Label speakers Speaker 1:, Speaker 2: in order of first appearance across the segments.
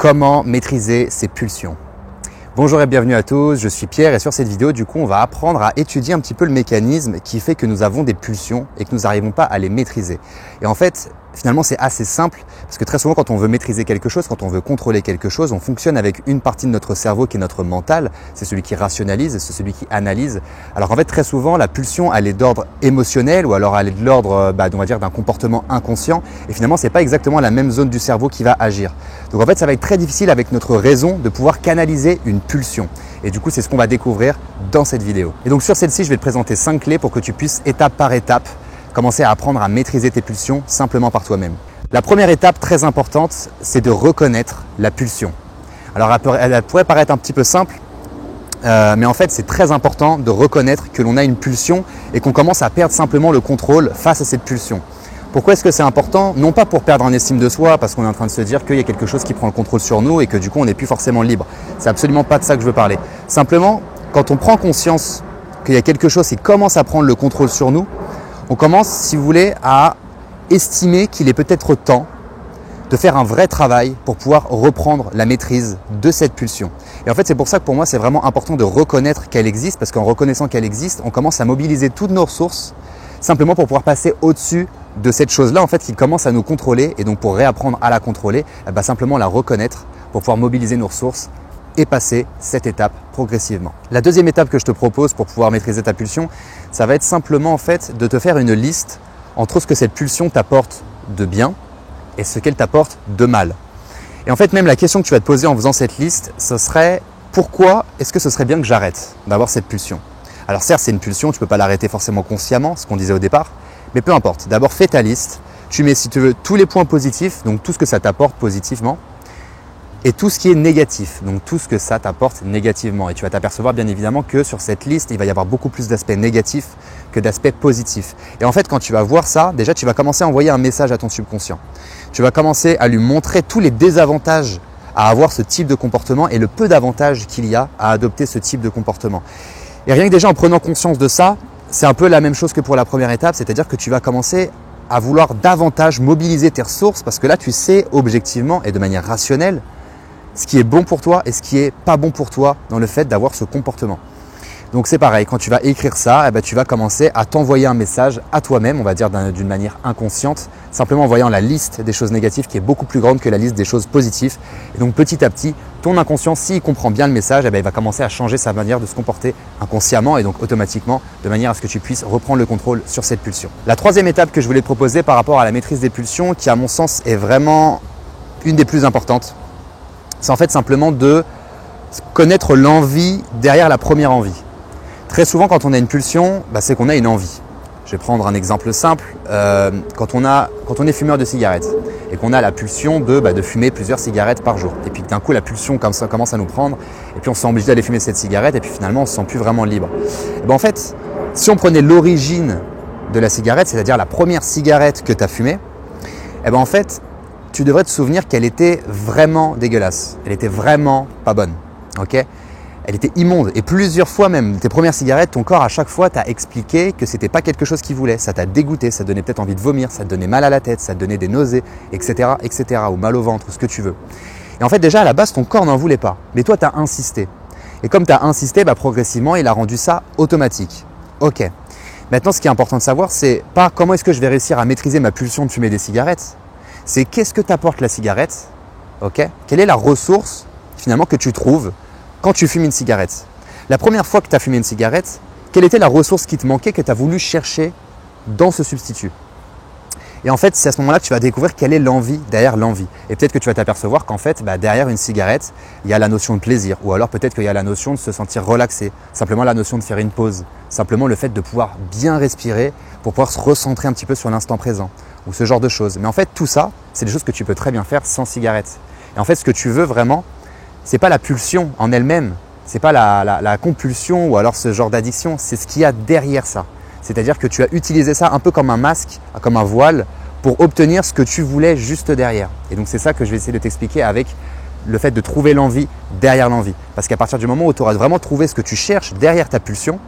Speaker 1: Comment maîtriser ses pulsions? Bonjour et bienvenue à tous, je suis Pierre et sur cette vidéo, du coup, on va apprendre à étudier un petit peu le mécanisme qui fait que nous avons des pulsions et que nous n'arrivons pas à les maîtriser. Et en fait, finalement, c'est assez simple parce que très souvent, quand on veut maîtriser quelque chose, quand on veut contrôler quelque chose, on fonctionne avec une partie de notre cerveau qui est notre mental, c'est celui qui rationalise, c'est celui qui analyse. Alors en fait, très souvent, la pulsion, elle est d'ordre émotionnel ou alors elle est de l'ordre, on va dire, d'un comportement inconscient. Et finalement, c'est pas exactement la même zone du cerveau qui va agir. Donc en fait, ça va être très difficile avec notre raison de pouvoir canaliser une pulsion. Et du coup, c'est ce qu'on va découvrir dans cette vidéo. Et donc sur celle-ci, je vais te présenter 5 clés pour que tu puisses, étape par étape, commencer à apprendre à maîtriser tes pulsions simplement par toi-même. La première étape très importante, c'est de reconnaître la pulsion. Alors elle pourrait paraître un petit peu simple, mais en fait c'est très important de reconnaître que l'on a une pulsion et qu'on commence à perdre simplement le contrôle face à cette pulsion. Pourquoi est-ce que c'est important? Non pas pour perdre en estime de soi, parce qu'on est en train de se dire qu'il y a quelque chose qui prend le contrôle sur nous et que du coup on n'est plus forcément libre. C'est absolument pas de ça que je veux parler. Simplement, quand on prend conscience qu'il y a quelque chose qui commence à prendre le contrôle sur nous, on commence, si vous voulez, à estimer qu'il est peut-être temps de faire un vrai travail pour pouvoir reprendre la maîtrise de cette pulsion. Et en fait, c'est pour ça que pour moi, c'est vraiment important de reconnaître qu'elle existe, parce qu'en reconnaissant qu'elle existe, on commence à mobiliser toutes nos ressources simplement pour pouvoir passer au-dessus de cette chose-là, en fait, qui commence à nous contrôler. Et donc, pour réapprendre à la contrôler, simplement la reconnaître pour pouvoir mobiliser nos ressources et passer cette étape progressivement. La deuxième étape que je te propose pour pouvoir maîtriser ta pulsion, ça va être simplement en fait de te faire une liste entre ce que cette pulsion t'apporte de bien et ce qu'elle t'apporte de mal. Et en fait, même la question que tu vas te poser en faisant cette liste, ce serait pourquoi est-ce que ce serait bien que j'arrête d'avoir cette pulsion? Alors certes, c'est une pulsion, tu ne peux pas l'arrêter forcément consciemment, ce qu'on disait au départ, mais peu importe. D'abord, fais ta liste, tu mets si tu veux tous les points positifs, donc tout ce que ça t'apporte positivement, et tout ce qui est négatif, donc tout ce que ça t'apporte négativement. Et tu vas t'apercevoir bien évidemment que sur cette liste, il va y avoir beaucoup plus d'aspects négatifs que d'aspects positifs. Et en fait, quand tu vas voir ça, déjà tu vas commencer à envoyer un message à ton subconscient. Tu vas commencer à lui montrer tous les désavantages à avoir ce type de comportement et le peu d'avantages qu'il y a à adopter ce type de comportement. Et rien que déjà en prenant conscience de ça, c'est un peu la même chose que pour la première étape, c'est-à-dire que tu vas commencer à vouloir davantage mobiliser tes ressources parce que là, tu sais objectivement et de manière rationnelle ce qui est bon pour toi et ce qui est pas bon pour toi dans le fait d'avoir ce comportement. Donc c'est pareil, quand tu vas écrire ça, tu vas commencer à t'envoyer un message à toi-même, on va dire d'une manière inconsciente, simplement en voyant la liste des choses négatives qui est beaucoup plus grande que la liste des choses positives. Et donc petit à petit, ton inconscient, s'il comprend bien le message, il va commencer à changer sa manière de se comporter inconsciemment et donc automatiquement, de manière à ce que tu puisses reprendre le contrôle sur cette pulsion. La troisième étape que je voulais te proposer par rapport à la maîtrise des pulsions, qui à mon sens est vraiment une des plus importantes, c'est en fait simplement de connaître l'envie derrière la première envie. Très souvent, quand on a une pulsion, c'est qu'on a une envie. Je vais prendre un exemple simple. Quand on est fumeur de cigarettes et qu'on a la pulsion de fumer plusieurs cigarettes par jour. Et puis d'un coup, la pulsion comme ça commence à nous prendre et puis on se sent obligé d'aller fumer cette cigarette et puis finalement, on ne se sent plus vraiment libre. Et en fait, si on prenait l'origine de la cigarette, c'est-à-dire la première cigarette que tu as fumée, en fait, tu devrais te souvenir qu'elle était vraiment dégueulasse. Elle était vraiment pas bonne. Ok ? Elle était immonde. Et plusieurs fois même, tes premières cigarettes, ton corps à chaque fois t'a expliqué que c'était pas quelque chose qu'il voulait. Ça t'a dégoûté, ça te donnait peut-être envie de vomir, ça te donnait mal à la tête, ça te donnait des nausées, etc., etc., ou mal au ventre, ou ce que tu veux. Et en fait, déjà à la base, ton corps n'en voulait pas. Mais toi, tu as insisté. Et comme tu as insisté, progressivement, il a rendu ça automatique. Ok. Maintenant, ce qui est important de savoir, c'est pas comment est-ce que je vais réussir à maîtriser ma pulsion de fumer des cigarettes. C'est qu'est-ce que t'apporte la cigarette, ok? Quelle est la ressource finalement que tu trouves quand tu fumes une cigarette? La première fois que tu as fumé une cigarette, quelle était la ressource qui te manquait que tu as voulu chercher dans ce substitut? Et en fait, c'est à ce moment-là que tu vas découvrir quelle est l'envie derrière l'envie. Et peut-être que tu vas t'apercevoir qu'en fait, derrière une cigarette, il y a la notion de plaisir. Ou alors peut-être qu'il y a la notion de se sentir relaxé. Simplement la notion de faire une pause. Simplement le fait de pouvoir bien respirer pour pouvoir se recentrer un petit peu sur l'instant présent. Ou ce genre de choses. Mais en fait, tout ça, c'est des choses que tu peux très bien faire sans cigarette. Et en fait, ce que tu veux vraiment, c'est pas la pulsion en elle-même. C'est pas la compulsion ou alors ce genre d'addiction. C'est ce qu'il y a derrière ça. C'est-à-dire que tu as utilisé ça un peu comme un masque, comme un voile, pour obtenir ce que tu voulais juste derrière. Et donc c'est ça que je vais essayer de t'expliquer avec le fait de trouver l'envie derrière l'envie. Parce qu'à partir du moment où tu auras vraiment trouvé ce que tu cherches derrière ta pulsion,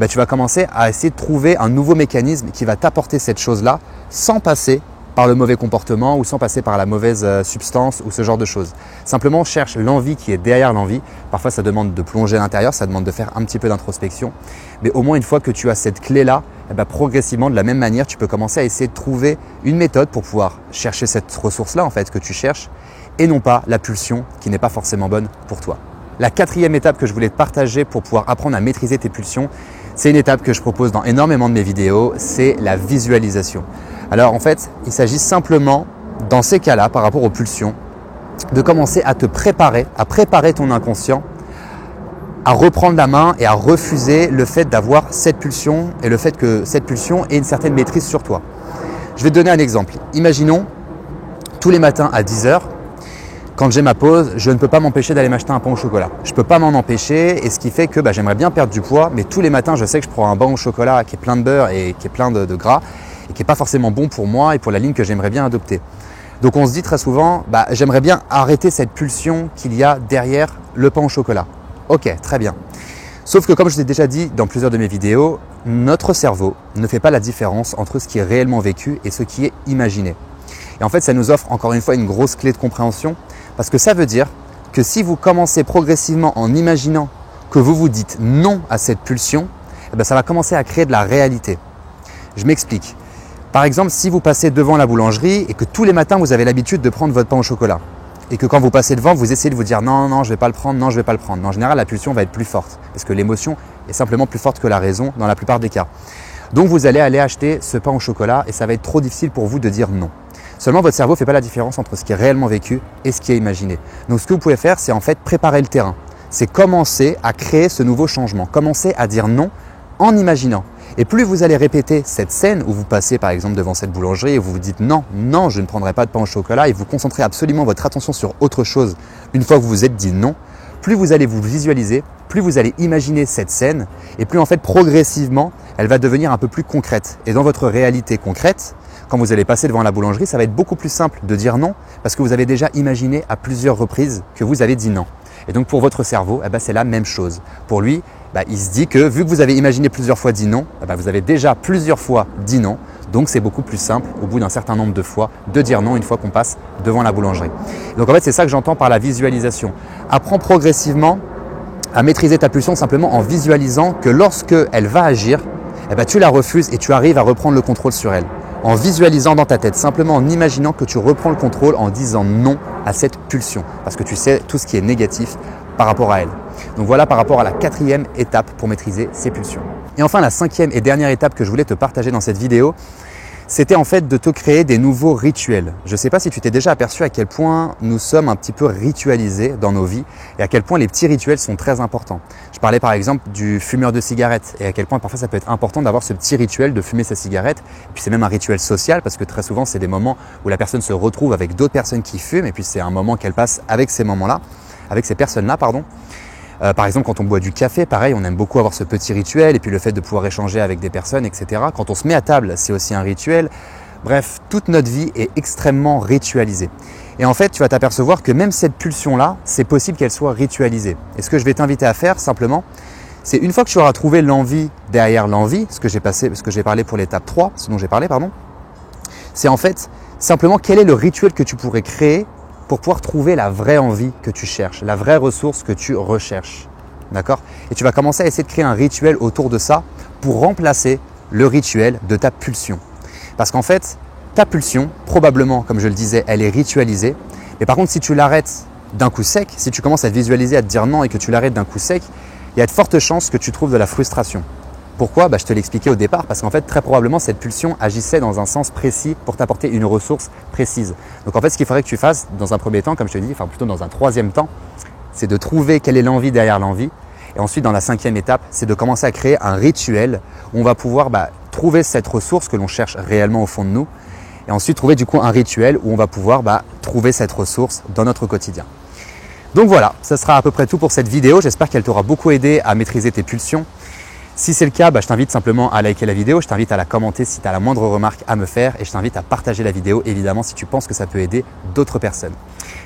Speaker 1: tu vas commencer à essayer de trouver un nouveau mécanisme qui va t'apporter cette chose-là sans passer par le mauvais comportement ou sans passer par la mauvaise substance ou ce genre de choses. Simplement, cherche l'envie qui est derrière l'envie. Parfois, ça demande de plonger à l'intérieur, ça demande de faire un petit peu d'introspection. Mais au moins, une fois que tu as cette clé-là, progressivement, de la même manière, tu peux commencer à essayer de trouver une méthode pour pouvoir chercher cette ressource-là en fait que tu cherches et non pas la pulsion qui n'est pas forcément bonne pour toi. La quatrième étape que je voulais te partager pour pouvoir apprendre à maîtriser tes pulsions, c'est une étape que je propose dans énormément de mes vidéos, c'est la visualisation. Alors en fait, il s'agit simplement, dans ces cas-là, par rapport aux pulsions, de commencer à te préparer, à préparer ton inconscient, à reprendre la main et à refuser le fait d'avoir cette pulsion et le fait que cette pulsion ait une certaine maîtrise sur toi. Je vais te donner un exemple. Imaginons, tous les matins à 10 h, quand j'ai ma pause, je ne peux pas m'empêcher d'aller m'acheter un pain au chocolat. Je ne peux pas m'en empêcher et ce qui fait que j'aimerais bien perdre du poids, mais tous les matins, je sais que je prends un pain au chocolat qui est plein de beurre et qui est plein de gras et qui n'est pas forcément bon pour moi et pour la ligne que j'aimerais bien adopter. Donc on se dit très souvent, j'aimerais bien arrêter cette pulsion qu'il y a derrière le pain au chocolat. Ok, très bien. Sauf que comme je l'ai déjà dit dans plusieurs de mes vidéos, notre cerveau ne fait pas la différence entre ce qui est réellement vécu et ce qui est imaginé. Et en fait, ça nous offre encore une fois une grosse clé de compréhension parce que ça veut dire que si vous commencez progressivement en imaginant que vous vous dites non à cette pulsion, ça va commencer à créer de la réalité. Je m'explique. Par exemple, si vous passez devant la boulangerie et que tous les matins vous avez l'habitude de prendre votre pain au chocolat et que quand vous passez devant, vous essayez de vous dire non, je ne vais pas le prendre, non, je ne vais pas le prendre. Mais en général, la pulsion va être plus forte parce que l'émotion est simplement plus forte que la raison dans la plupart des cas. Donc vous allez aller acheter ce pain au chocolat et ça va être trop difficile pour vous de dire non. Seulement, votre cerveau ne fait pas la différence entre ce qui est réellement vécu et ce qui est imaginé. Donc, ce que vous pouvez faire, c'est en fait préparer le terrain. C'est commencer à créer ce nouveau changement. Commencer à dire non en imaginant. Et plus vous allez répéter cette scène où vous passez par exemple devant cette boulangerie et vous vous dites non, je ne prendrai pas de pain au chocolat et vous concentrez absolument votre attention sur autre chose une fois que vous vous êtes dit non, plus vous allez vous visualiser, plus vous allez imaginer cette scène et plus en fait progressivement, elle va devenir un peu plus concrète. Et dans votre réalité concrète, quand vous allez passer devant la boulangerie, ça va être beaucoup plus simple de dire non parce que vous avez déjà imaginé à plusieurs reprises que vous avez dit non. Et donc pour votre cerveau, c'est la même chose. Pour lui, il se dit que vu que vous avez imaginé plusieurs fois dit non, vous avez déjà plusieurs fois dit non. Donc c'est beaucoup plus simple au bout d'un certain nombre de fois de dire non une fois qu'on passe devant la boulangerie. Donc en fait c'est ça que j'entends par la visualisation. Apprends progressivement à maîtriser ta pulsion simplement en visualisant que lorsque elle va agir, tu la refuses et tu arrives à reprendre le contrôle sur elle. En visualisant dans ta tête, simplement en imaginant que tu reprends le contrôle en disant non à cette pulsion parce que tu sais tout ce qui est négatif par rapport à elle. Donc voilà par rapport à la quatrième étape pour maîtriser ces pulsions. Et enfin la cinquième et dernière étape que je voulais te partager dans cette vidéo, c'était en fait de te créer des nouveaux rituels. Je ne sais pas si tu t'es déjà aperçu à quel point nous sommes un petit peu ritualisés dans nos vies et à quel point les petits rituels sont très importants. Je parlais par exemple du fumeur de cigarettes et à quel point parfois ça peut être important d'avoir ce petit rituel de fumer sa cigarette. Et puis c'est même un rituel social parce que très souvent c'est des moments où la personne se retrouve avec d'autres personnes qui fument et puis c'est un moment qu'elle passe avec ces moments-là, avec ces personnes-là, pardon. Par exemple, quand on boit du café, pareil, on aime beaucoup avoir ce petit rituel et puis le fait de pouvoir échanger avec des personnes, etc. Quand on se met à table, c'est aussi un rituel. Bref, toute notre vie est extrêmement ritualisée. Et en fait, tu vas t'apercevoir que même cette pulsion-là, c'est possible qu'elle soit ritualisée. Et ce que je vais t'inviter à faire simplement, c'est une fois que tu auras trouvé l'envie derrière l'envie, ce que j'ai parlé pour l'étape 3, ce dont j'ai parlé, pardon, c'est en fait simplement quel est le rituel que tu pourrais créer pour pouvoir trouver la vraie envie que tu cherches, la vraie ressource que tu recherches. D'accord ? Et tu vas commencer à essayer de créer un rituel autour de ça pour remplacer le rituel de ta pulsion. Parce qu'en fait, ta pulsion, probablement, comme je le disais, elle est ritualisée. Mais par contre, si tu l'arrêtes d'un coup sec, si tu commences à te visualiser, à te dire non et que tu l'arrêtes d'un coup sec, il y a de fortes chances que tu trouves de la frustration. Pourquoi ? Je te l'expliquais au départ, parce qu'en fait, très probablement, cette pulsion agissait dans un sens précis pour t'apporter une ressource précise. Donc en fait, ce qu'il faudrait que tu fasses dans un premier temps, comme je te dis, enfin plutôt dans un troisième temps, c'est de trouver quelle est l'envie derrière l'envie. Et ensuite, dans la cinquième étape, c'est de commencer à créer un rituel où on va pouvoir trouver cette ressource que l'on cherche réellement au fond de nous. Et ensuite, trouver du coup un rituel où on va pouvoir trouver cette ressource dans notre quotidien. Donc voilà, ça sera à peu près tout pour cette vidéo. J'espère qu'elle t'aura beaucoup aidé à maîtriser tes pulsions. Si c'est le cas, je t'invite simplement à liker la vidéo, je t'invite à la commenter si tu as la moindre remarque à me faire et je t'invite à partager la vidéo évidemment si tu penses que ça peut aider d'autres personnes.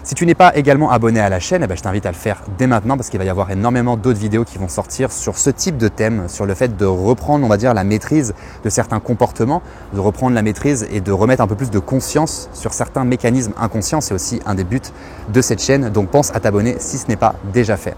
Speaker 1: Si tu n'es pas également abonné à la chaîne, je t'invite à le faire dès maintenant parce qu'il va y avoir énormément d'autres vidéos qui vont sortir sur ce type de thème, sur le fait de reprendre, on va dire, la maîtrise de certains comportements, de reprendre la maîtrise et de remettre un peu plus de conscience sur certains mécanismes inconscients. C'est aussi un des buts de cette chaîne, donc pense à t'abonner si ce n'est pas déjà fait.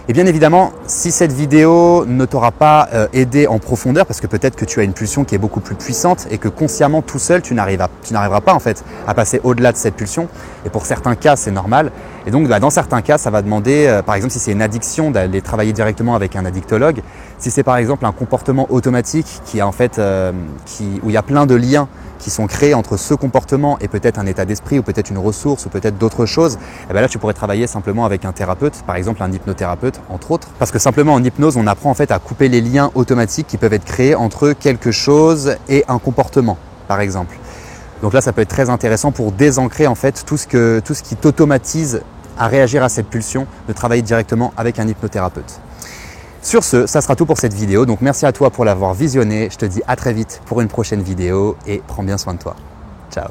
Speaker 1: Et bien évidemment, si cette vidéo ne t'aura pas aidé en profondeur, parce que peut-être que tu as une pulsion qui est beaucoup plus puissante et que consciemment tout seul, tu n'arriveras pas en fait à passer au-delà de cette pulsion. Et pour certains cas, c'est normal. Et donc dans certains cas, ça va demander, par exemple si c'est une addiction, d'aller travailler directement avec un addictologue. Si c'est par exemple un comportement automatique qui a en fait, où il y a plein de liens qui sont créés entre ce comportement et peut-être un état d'esprit ou peut-être une ressource ou peut-être d'autres choses, et là tu pourrais travailler simplement avec un thérapeute, par exemple un hypnothérapeute entre autres. Parce que simplement en hypnose, on apprend en fait à couper les liens automatiques qui peuvent être créés entre quelque chose et un comportement, par exemple. Donc là, ça peut être très intéressant pour désancrer en fait tout ce qui t'automatise à réagir à cette pulsion, de travailler directement avec un hypnothérapeute. Sur ce, ça sera tout pour cette vidéo. Donc merci à toi pour l'avoir visionné. Je te dis à très vite pour une prochaine vidéo et prends bien soin de toi. Ciao.